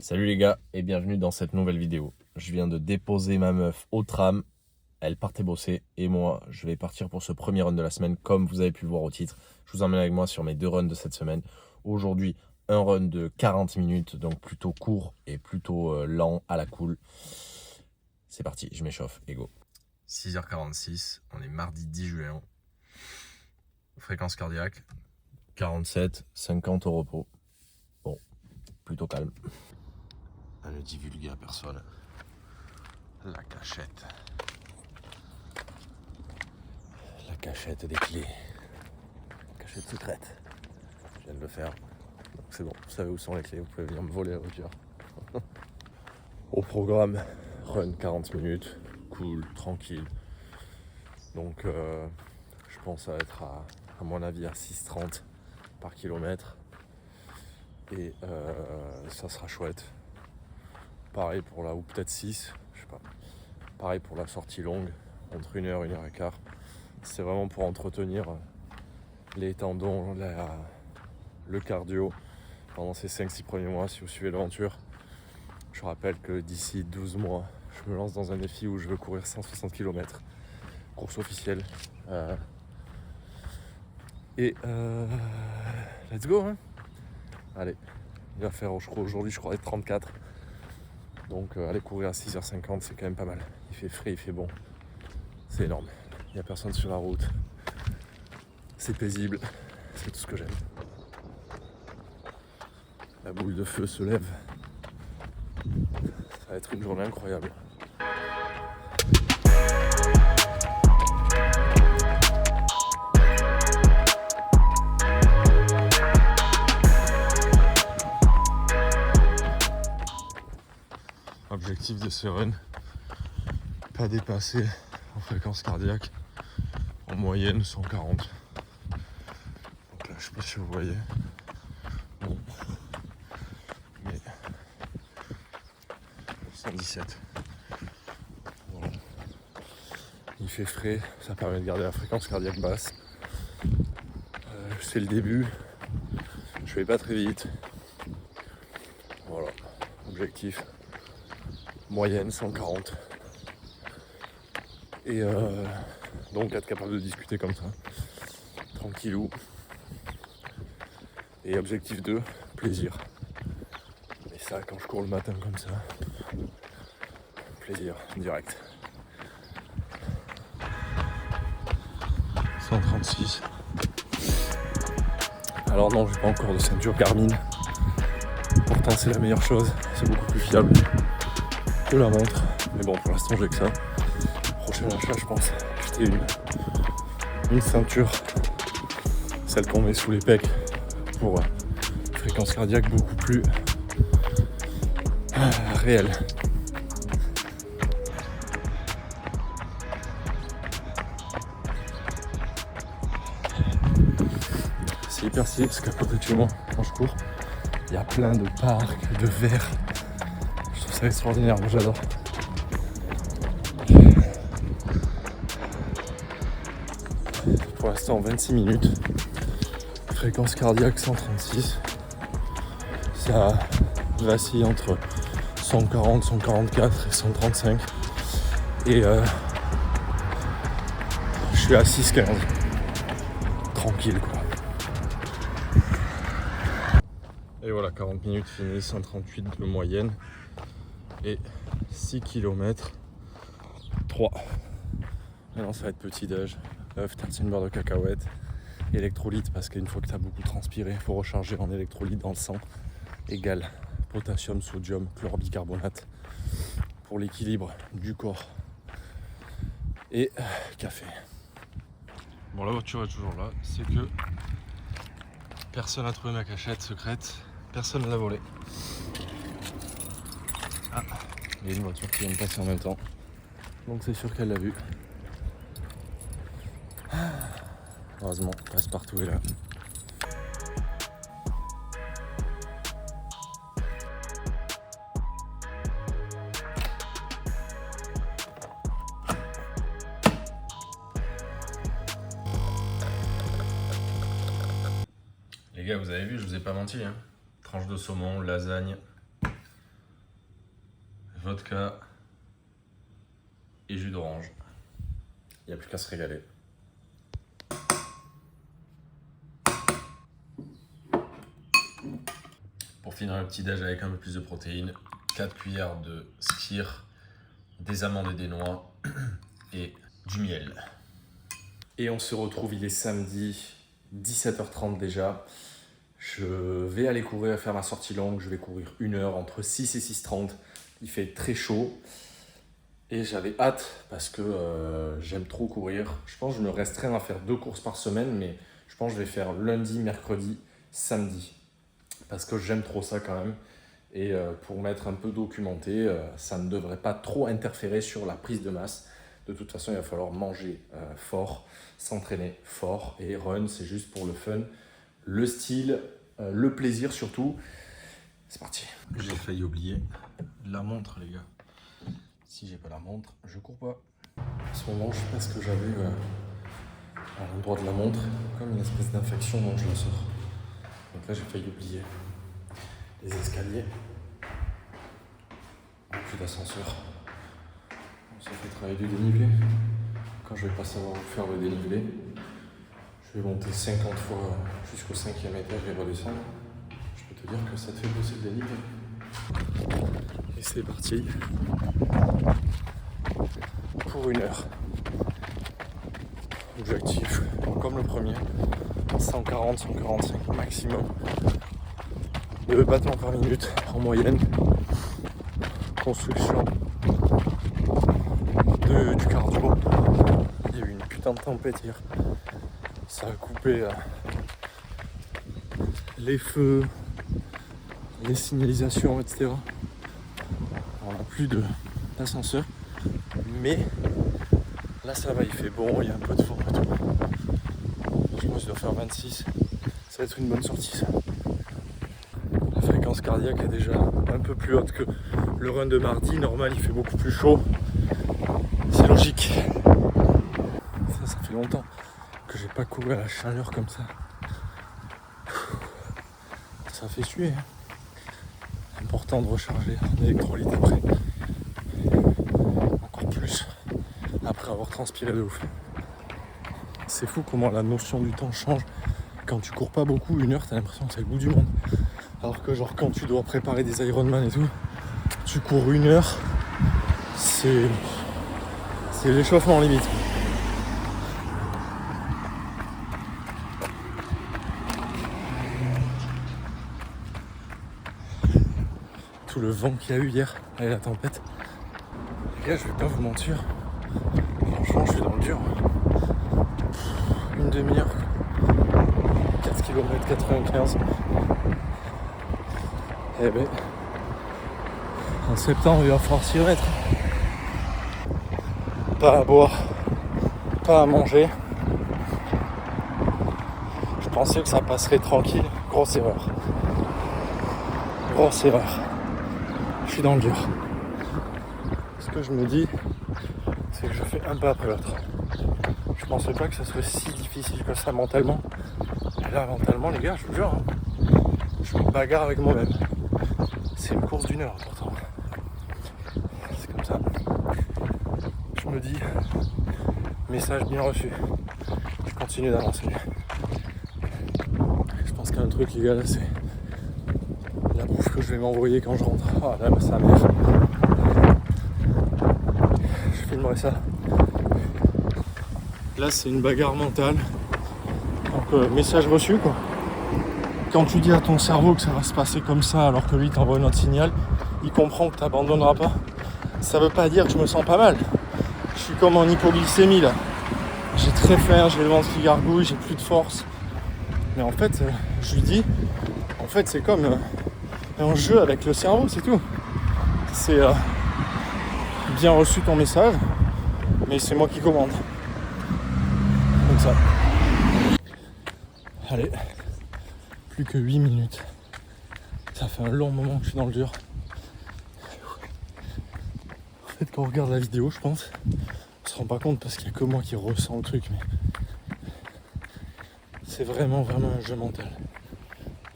Salut les gars et bienvenue dans cette nouvelle vidéo. Je viens de déposer ma meuf au tram, elle partait bosser et moi je vais partir pour ce premier run de la semaine comme vous avez pu le voir au titre. Je vous emmène avec moi sur mes 2 runs de cette semaine. Aujourd'hui un run de 40 minutes donc plutôt court et plutôt lent à la cool. C'est parti, je m'échauffe et go. 6h46, on est mardi 10 juin. Fréquence cardiaque 47, 50 au repos. Bon, plutôt calme. À ne divulguer à personne. La cachette. La cachette des clés. Cachette secrète. Je viens de le faire. Donc c'est bon, vous savez où sont les clés, vous pouvez venir me voler la voiture. Au programme, run 40 minutes, cool, tranquille. Donc je pense à être à mon avis à 6,30 par kilomètre. Et ça sera chouette. Pareil pour la, ou peut-être 6, je sais pas. Pareil pour la sortie longue, entre 1h et 1h15. C'est vraiment pour entretenir les tendons, le cardio pendant ces 5-6 premiers mois si vous suivez l'aventure. Je rappelle que d'ici 12 mois, je me lance dans un défi où je veux courir 160 km. Course officielle. Let's go hein. Allez, il va faire aujourd'hui je crois être 34. Donc aller courir à 6h50 c'est quand même pas mal. Il fait frais, il fait bon. C'est énorme. Il n'y a personne sur la route. C'est paisible. C'est tout ce que j'aime. La boule de feu se lève. Ça va être une journée incroyable. Objectif de ce run, pas dépasser en fréquence cardiaque en moyenne 140. Donc là je sais pas si vous voyez. Bon. Mais 117. Voilà. Il fait frais, ça permet de garder la fréquence cardiaque basse. C'est le début, je vais pas très vite. Voilà, objectif moyenne 140. Et donc être capable de discuter comme ça, tranquillou. Et objectif 2, plaisir. Et ça, quand je cours le matin comme ça, plaisir, direct. 136. Alors non, j'ai pas encore de ceinture Garmin. Pourtant c'est la meilleure chose, c'est beaucoup plus fiable que la montre. Mais bon, pour l'instant j'ai que ça. Prochain achat, je pense acheter une ceinture, celle qu'on met sous les pecs pour fréquence cardiaque beaucoup plus réelle. C'est hyper stylé parce qu'à côté de chez moi, quand je cours, il y a plein de parcs, de verres. Je trouve ça extraordinaire, moi j'adore. Pour l'instant 26 minutes, fréquence cardiaque 136, ça vacille entre 140, 144 et 135 et je suis à 6,15, tranquille quoi. Et voilà, 40 minutes finies, 138 de moyenne et 6 km 3. Maintenant ça va être petit déj, œuf, tartine beurre de cacahuète, électrolyte parce qu'une fois que tu as beaucoup transpiré, il faut recharger en électrolyte dans le sang, égal potassium, sodium, chlorobicarbonate pour l'équilibre du corps et café. Bon, la voiture est toujours là, c'est que personne n'a trouvé ma cachette secrète, personne ne l'a volée. Ah, il y a une voiture qui vient de passer en même temps, donc c'est sûr qu'elle l'a vu. Heureusement, Passepartout est là. Les gars, vous avez vu, je vous ai pas menti, hein. Tranche de saumon, lasagne, vodka et jus d'orange. Il n'y a plus qu'à se régaler. Pour finir le petit déj avec un peu plus de protéines, 4 cuillères de skyr, des amandes et des noix et du miel. Et on se retrouve, il est samedi, 17h30 déjà. Je vais aller courir, faire ma sortie longue. Je vais courir 1 heure, entre 6 et 6h30. Il fait très chaud. Et j'avais hâte parce que j'aime trop courir. Je pense que je me restreins à faire 2 courses par semaine, mais je pense que je vais faire lundi, mercredi, samedi. Parce que j'aime trop ça quand même. Et pour m'être un peu documenté, ça ne devrait pas trop interférer sur la prise de masse. De toute façon, il va falloir manger fort, s'entraîner fort. Et run, c'est juste pour le fun, le style, le plaisir surtout. C'est parti. J'ai failli oublier la montre, les gars. Si j'ai pas la montre, je cours pas. En ce moment, je sais pas ce que j'avais à l'endroit de la montre, comme une espèce d'infection, donc je la sors. Donc là, j'ai failli oublier les escaliers. Plus d'ascenseur. Ça fait travailler du dénivelé. Quand je vais pas savoir où faire le dénivelé, je vais monter 50 fois jusqu'au 5e étage et redescendre. Je peux te dire que ça te fait bosser le dénivelé. Et c'est parti pour 1 heure. Objectif, comme le premier, 140, 145 maximum de battements par minute en moyenne. Construction du cardio. Il y a eu une putain de tempête hier. Ça a coupé les feux, les signalisations, etc. On n'a plus d'ascenseur. Mais là ça va, il fait bon, il y a un peu de vent et tout. Je pense qu'il doit faire 26. Ça va être une bonne sortie ça. La fréquence cardiaque est déjà un peu plus haute que le run de mardi. Normal, il fait beaucoup plus chaud. C'est logique. Ça fait longtemps que j'ai pas couru à la chaleur comme ça. Ça fait suer. Important de recharger en électrolytes après. Encore plus après avoir transpiré de ouf. C'est fou comment la notion du temps change. Quand tu cours pas beaucoup, 1 heure, t'as l'impression que c'est le bout du monde. Alors que genre quand tu dois préparer des Ironman et tout, tu cours 1 heure, c'est l'échauffement limite. Tout le vent qu'il y a eu hier et la tempête. Les gars, je vais pas vous mentir. Franchement, je suis dans le dur. Une demi-heure. 4 km 95. Eh ben, en septembre, il va falloir s'y remettre. Pas à boire, pas à manger. Je pensais que ça passerait tranquille. Grosse erreur. Grosse erreur. Je suis dans le dur. Ce que je me dis, c'est que je fais un pas après l'autre. Je pensais pas que ça serait si difficile que ça mentalement. Et là, mentalement, les gars, je vous jure, je me bagarre avec moi-même. C'est une course d'1 heure pourtant. C'est comme ça. Je me dis, message bien reçu. Je continue d'avancer. Je pense qu'il y a un truc, les gars, là, c'est la bouffe que je vais m'envoyer quand je rentre. Ah là, ça merde. Je filmerai ça. Là, c'est une bagarre mentale. Donc, message reçu, quoi. Quand tu dis à ton cerveau que ça va se passer comme ça alors que lui t'envoie un autre signal, il comprend que tu n'abandonneras pas. Ça veut pas dire que je me sens pas mal. Je suis comme en hypoglycémie là. J'ai très faim, j'ai le ventre qui gargouille, j'ai plus de force. Mais en fait, je lui dis, en fait c'est comme un jeu avec le cerveau, c'est tout. C'est bien reçu ton message, mais c'est moi qui commande. Comme ça. Allez. Plus que 8 minutes. Ça fait un long moment que je suis dans le dur. En fait, quand on regarde la vidéo, je pense, on se rend pas compte parce qu'il n'y a que moi qui ressens le truc, mais c'est vraiment un jeu mental.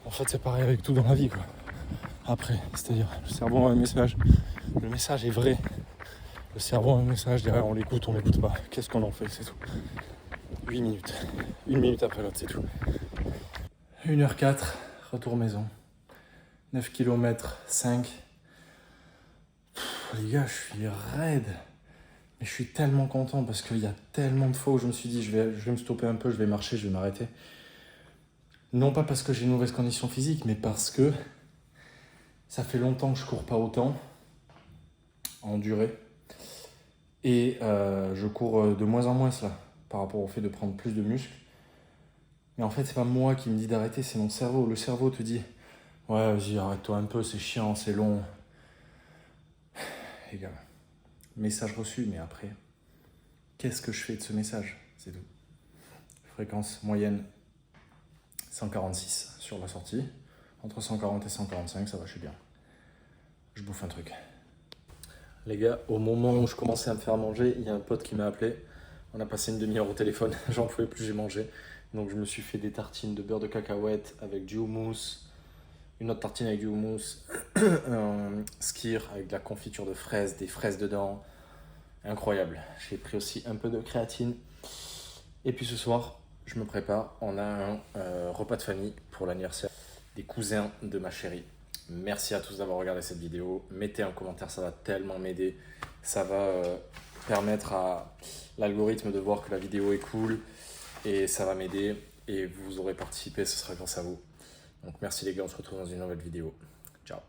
En fait, c'est pareil avec tout dans la vie, quoi. après. C'est-à-dire, le cerveau a un message. Le message est vrai. Le cerveau a un message, derrière on l'écoute pas. Qu'est-ce qu'on en fait, c'est tout. 8 minutes. 1 minute après l'autre, c'est tout. 1h04, retour maison. 9 km 5. Les gars, je suis raide. Mais je suis tellement content parce qu'il y a tellement de fois où je me suis dit je vais me stopper un peu, je vais marcher, je vais m'arrêter. Non pas parce que j'ai une mauvaise condition physique, mais parce que ça fait longtemps que je cours pas autant en durée. Et je cours de moins en moins là, par rapport au fait de prendre plus de muscles. Mais en fait, c'est pas moi qui me dis d'arrêter, c'est mon cerveau. Le cerveau te dit ouais, vas-y, arrête-toi un peu, c'est chiant, c'est long. Les gars, message reçu, mais après, qu'est-ce que je fais de ce message? C'est tout. Fréquence moyenne 146 sur la sortie. Entre 140 et 145, ça va, je suis bien. Je bouffe un truc. Les gars, au moment où je commençais à me faire manger, il y a un pote qui m'a appelé. On a passé une demi-heure au téléphone, j'en pouvais plus, j'ai mangé. Donc je me suis fait des tartines de beurre de cacahuète avec du houmous, une autre tartine avec du houmous, un skyr avec de la confiture de fraises, des fraises dedans. Incroyable. J'ai pris aussi un peu de créatine. Et puis ce soir, je me prépare. On a un repas de famille pour l'anniversaire des cousins de ma chérie. Merci à tous d'avoir regardé cette vidéo. Mettez un commentaire, ça va tellement m'aider. Ça va permettre à l'algorithme de voir que la vidéo est cool. Et ça va m'aider. Et vous aurez participé, ce sera grâce à vous. Donc merci les gars, on se retrouve dans une nouvelle vidéo. Ciao.